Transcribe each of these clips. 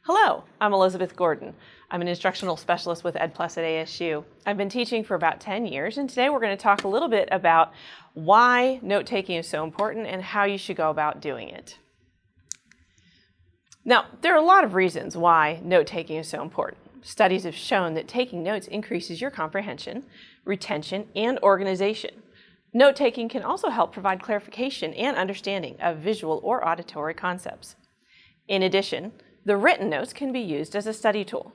Hello, I'm Elizabeth Gordon. I'm an instructional specialist with Ed Plus at ASU. I've been teaching for about 10 years, and today we're going to talk a little bit about why note-taking is so important and how you should go about doing it. Now, there are a lot of reasons why note-taking is so important. Studies have shown that taking notes increases your comprehension, retention, and organization. Note-taking can also help provide clarification and understanding of visual or auditory concepts. In addition, the written notes can be used as a study tool.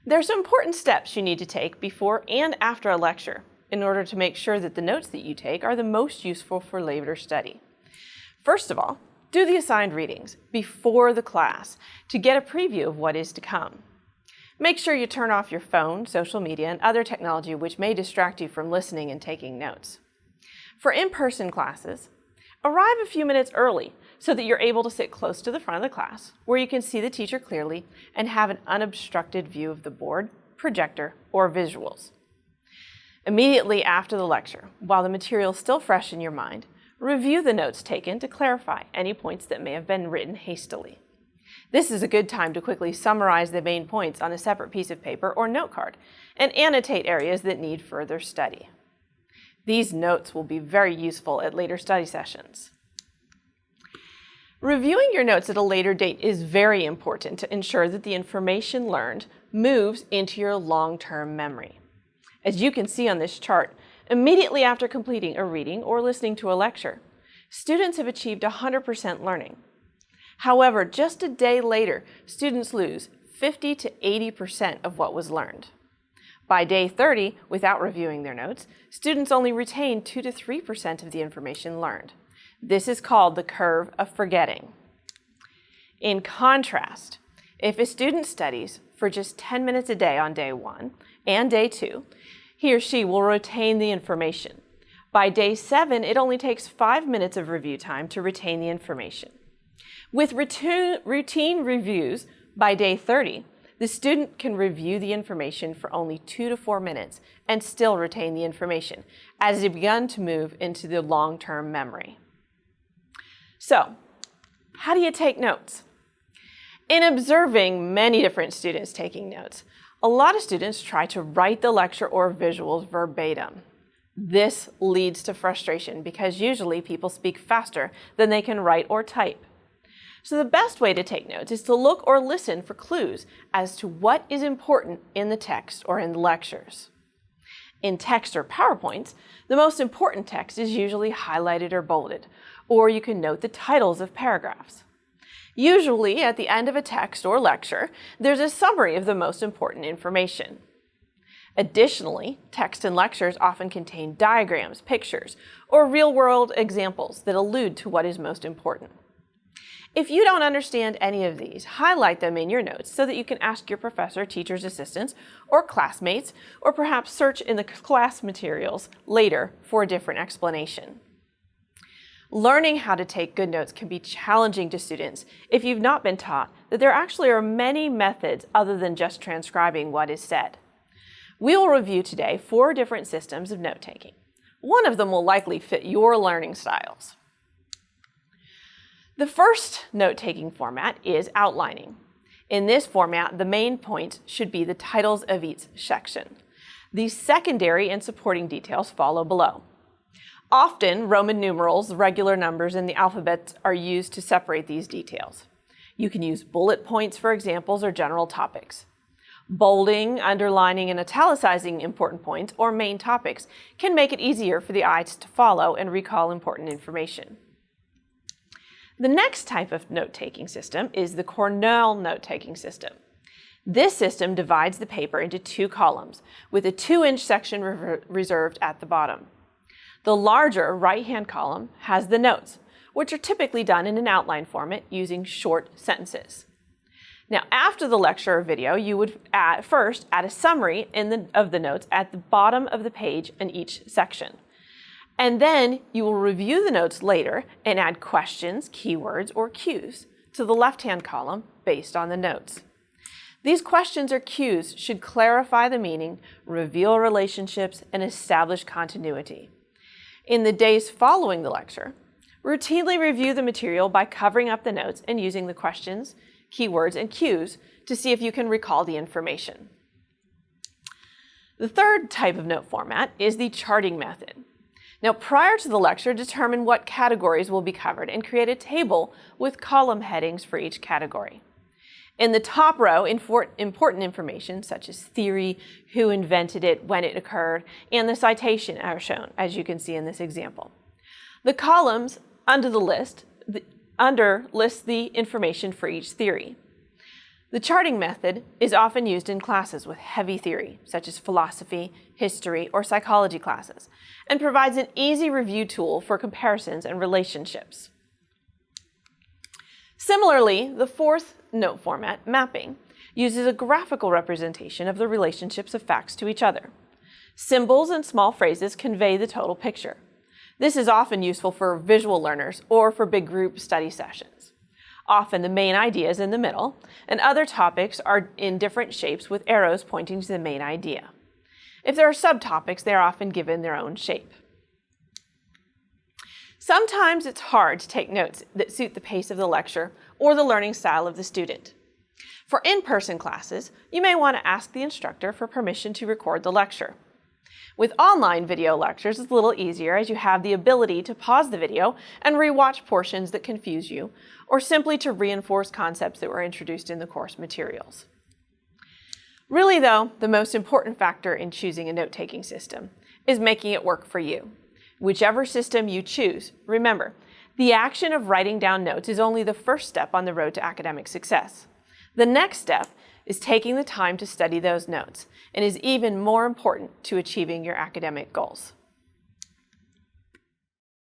There are some important steps you need to take before and after a lecture in order to make sure that the notes that you take are the most useful for later study. First of all, do the assigned readings before the class to get a preview of what is to come. Make sure you turn off your phone, social media, and other technology which may distract you from listening and taking notes. For in-person classes, arrive a few minutes early so that you're able to sit close to the front of the class where you can see the teacher clearly and have an unobstructed view of the board, projector, or visuals. Immediately after the lecture, while the material is still fresh in your mind, review the notes taken to clarify any points that may have been written hastily. This is a good time to quickly summarize the main points on a separate piece of paper or note card and annotate areas that need further study. These notes will be very useful at later study sessions. Reviewing your notes at a later date is very important to ensure that the information learned moves into your long-term memory. As you can see on this chart, immediately after completing a reading or listening to a lecture, students have achieved 100% learning. However, just a day later, students lose 50 to 80% of what was learned. By day 30, without reviewing their notes, students only retain 2 to 3% of the information learned. This is called the curve of forgetting. In contrast, if a student studies for just 10 minutes a day on day 1 and day 2, he or she will retain the information. By day 7, it only takes 5 minutes of review time to retain the information. With routine reviews by day 30, the student can review the information for only 2 to 4 minutes and still retain the information as they begin to move into the long-term memory. So, how do you take notes? In observing many different students taking notes, a lot of students try to write the lecture or visuals verbatim. This leads to frustration because usually people speak faster than they can write or type. So the best way to take notes is to look or listen for clues as to what is important in the text or in the lectures. In text or PowerPoints, the most important text is usually highlighted or bolded, or you can note the titles of paragraphs. Usually, at the end of a text or lecture, there's a summary of the most important information. Additionally, text and lectures often contain diagrams, pictures, or real-world examples that allude to what is most important. If you don't understand any of these, highlight them in your notes so that you can ask your professor, teacher's assistants, or classmates, or perhaps search in the class materials later for a different explanation. Learning how to take good notes can be challenging to students if you've not been taught that there actually are many methods other than just transcribing what is said. We will review today 4 different systems of note-taking. One of them will likely fit your learning styles. The first note-taking format is outlining. In this format, the main points should be the titles of each section. These secondary and supporting details follow below. Often, Roman numerals, regular numbers, and the alphabet are used to separate these details. You can use bullet points for examples or general topics. Bolding, underlining, and italicizing important points or main topics can make it easier for the eyes to follow and recall important information. The next type of note-taking system is the Cornell note-taking system. This system divides the paper into 2 columns with a 2-inch section reserved at the bottom. The larger right-hand column has the notes, which are typically done in an outline format using short sentences. Now, after the lecture or video, you would first add a summary of the notes at the bottom of the page in each section. And then you will review the notes later and add questions, keywords, or cues to the left-hand column based on the notes. These questions or cues should clarify the meaning, reveal relationships, and establish continuity. In the days following the lecture, routinely review the material by covering up the notes and using the questions, keywords, and cues to see if you can recall the information. The third type of note format is the charting method. Now, prior to the lecture, determine what categories will be covered and create a table with column headings for each category. In the top row, important information such as theory, who invented it, when it occurred, and the citation are shown, as you can see in this example. The columns under list the information for each theory. The charting method is often used in classes with heavy theory, such as philosophy, history, or psychology classes, and provides an easy review tool for comparisons and relationships. Similarly, the fourth note format, mapping, uses a graphical representation of the relationships of facts to each other. Symbols and small phrases convey the total picture. This is often useful for visual learners or for big group study sessions. Often the main idea is in the middle, and other topics are in different shapes with arrows pointing to the main idea. If there are subtopics, they are often given their own shape. Sometimes it's hard to take notes that suit the pace of the lecture or the learning style of the student. For in-person classes, you may want to ask the instructor for permission to record the lecture. With online video lectures, it's a little easier as you have the ability to pause the video and rewatch portions that confuse you, or simply to reinforce concepts that were introduced in the course materials. Really though, the most important factor in choosing a note-taking system is making it work for you. Whichever system you choose, remember, the action of writing down notes is only the first step on the road to academic success. The next step is taking the time to study those notes and is even more important to achieving your academic goals.